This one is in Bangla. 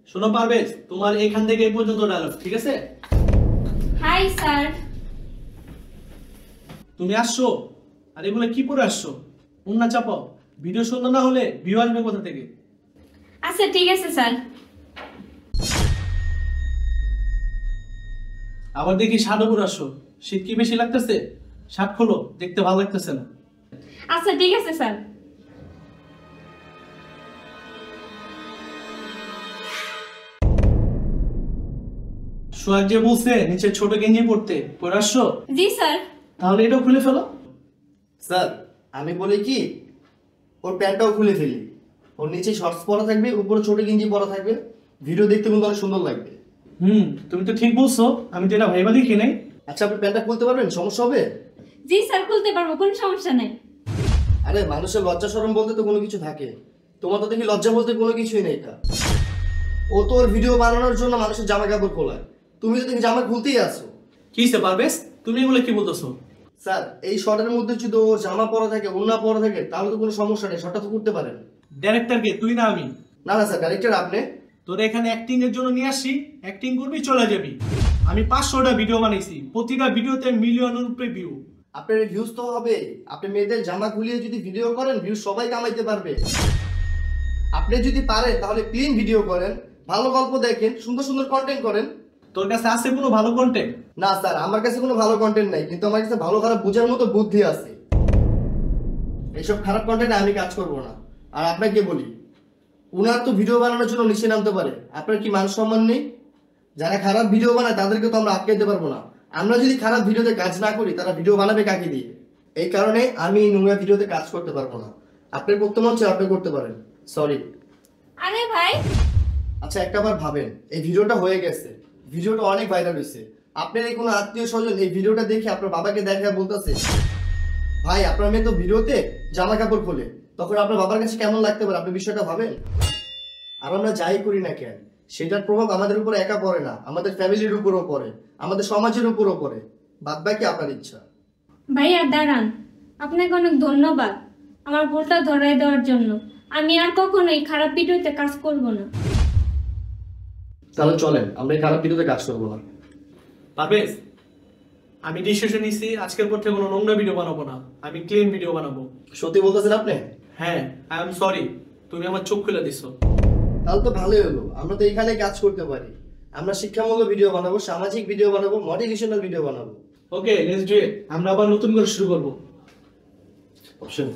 শোনো পারভেজ, তোমার এখান থেকে এই পর্যন্ত ডায়লগ, ঠিক আছে? Hi sir. তুমি আসছো আর এগুলো কি পরে আসছো? ওন্না চাপাও, ভিডিও সুন্দর না হলে ভিউ আসবে কোথা থেকে? আচ্ছা ঠিক আছে স্যার। আবার দেখি শার্ট পরে আসছো, শীত কি বেশি লাগতেছে? শার্ট খোলো, দেখতে ভালো লাগতেছে না। আচ্ছা ঠিক আছে স্যার। সোহাগ যে বলছে নিচে ছোট গেঞ্জি পরতে, পরে আসছো? জি স্যার। তাহলে এটাও খুলে ফেলো। স্যার আমি বলি কি, ওর প্যান্টটাও খুলে ফেলি, ওর নিচে শর্টস পরা থাকবে, উপরে ছোট গেঞ্জি পরা থাকবে, ভিডিও দেখতে কিন্তু অনেক সুন্দর লাগবে। তুমি তো ঠিক বলছো, আমি তো এটা ভাইবা দেখি নাই। আচ্ছা আপনি প্যান্টটা খুলতে পারবেন? সমস্যা হবে? জি স্যার খুলতে পারবো, কোনো সমস্যা নেই। আরে মানুষের লজ্জা শরম বলতে তো কোনো কিছু থাকে, তোমার তো দেখি লজ্জা বলতে কোনো কিছুই নেই। তা ও তো ওর ভিডিও বানানোর জন্য মানুষের জামা কাপড় খোলায়, তুমি তো দেখি জামা খুলতেই আসো। কি সে পারভেজ, তুমি এগুলো কি বলতেছো? স্যার এই শর্টের মধ্যে যদি ও জামা পরা থাকে, ওড়না পরা থাকে, তাহলে তো কোনো সমস্যা নেই, শর্টটা তো করতে পারেন। ডাইরেক্টর কে, তুই না আমি? না না স্যার, ডাইরেক্টর আপনি। তোর এখানে অ্যাক্টিং এর জন্য নিয়ে আসি, অ্যাক্টিং করবি চলে যাবি। আমি 500টা ভিডিও বানাইছি, প্রতিটা ভিডিওতে মিলিয়নের উপরে ভিউ। আপনার ভিউজ তো হবে, আপনি মেয়েদের জামা খুলিয়ে যদি ভিডিও করেন ভিউজ সবাই কামাইতে পারবে। আপনি যদি পারেন তাহলে ক্লিন ভিডিও করেন, ভালো গল্প দেখেন, সুন্দর সুন্দর কন্টেন্ট করেন। তোর কাছে আছে কোনো ভালো কন্টেন্ট? না স্যার, আমার কাছে কোনো ভালো কন্টেন্ট নাই, কিন্তু আমার কাছে ভালো খারাপ বোঝার মতো বুদ্ধি আছে। এইসব খারাপ কন্টেন্টে আমি কাজ করব না। আর আপনাকে বলি, উনার তো ভিডিও বানানোর জন্য নিচে নামতে পারে, আপনার কি মান সম্মান নেই? যারা খারাপ ভিডিও বানায় তাদেরকে তো আমরা আটকাইতে পারবো না। আমরা যদি খারাপ ভিডিওতে কাজ না করি, তারা ভিডিও বানাবে কাকে দিয়ে? এই কারণে আমি এই নোংরা ভিডিওতে কাজ করতে পারবো না। আপনি করতে মন চায় আপনি করতে পারেন, সরি। আরে ভাই। আচ্ছা একটাবার ভাবেন, এই ভিডিওটা হয়ে গেছে, ভিডিওটা অনেক ভাইরাল হয়েছে, আপনার এই কোনো আত্মীয় স্বজন এই ভিডিওটা দেখে আপনার বাবাকে দেখা বলতেছে, ভাই আপনার মেয়ে তো ভিডিওতে জামা কাপড় খোলে, তখন আপনার বাবার কাছে কেমন লাগতে পারে? আপনি বিষয়টা ভাবেন। আর আমরা যাই করি না কেন, সেটার প্রভাব আমাদের উপর একা পড়ে না, আমাদের ফ্যামিলির উপরও পড়ে, আমাদের সমাজের উপরও পড়ে। বাদ বাকি আপনার ইচ্ছা। ভাইয়া দাঁড়ান, আপনাকে অনেক ধন্যবাদ আমার ভুলটা ধরাই দেওয়ার জন্য। আমি আর কখনোই খারাপ ভিডিওতে কাজ করব না। তাহলে চলেন আমরা এই খারাপ ভিডিওতে কাজ করবো না। পারভেজ, আমি ডিসিশন নিছি আজকের পর থেকে কোনো নোংরা ভিডিও বানাবো না, আমি ক্লিন ভিডিও বানাবো। সত্যি বলতেছেন আপনি? হ্যাঁ, আই এম সরি, তুমি আমার চোখ খুলে দিছো। তাহলে তো ভালোই হলো, আমরা তো এখানে কাজ করতে পারি। আমরা শিক্ষামূলক ভিডিও বানাবো, সামাজিক ভিডিও বানাবো, মোটিভেশনাল ভিডিও বানাবো। ওকে, লেটস ডু ইট। আমরা আবার নতুন করে শুরু করবো। অপশন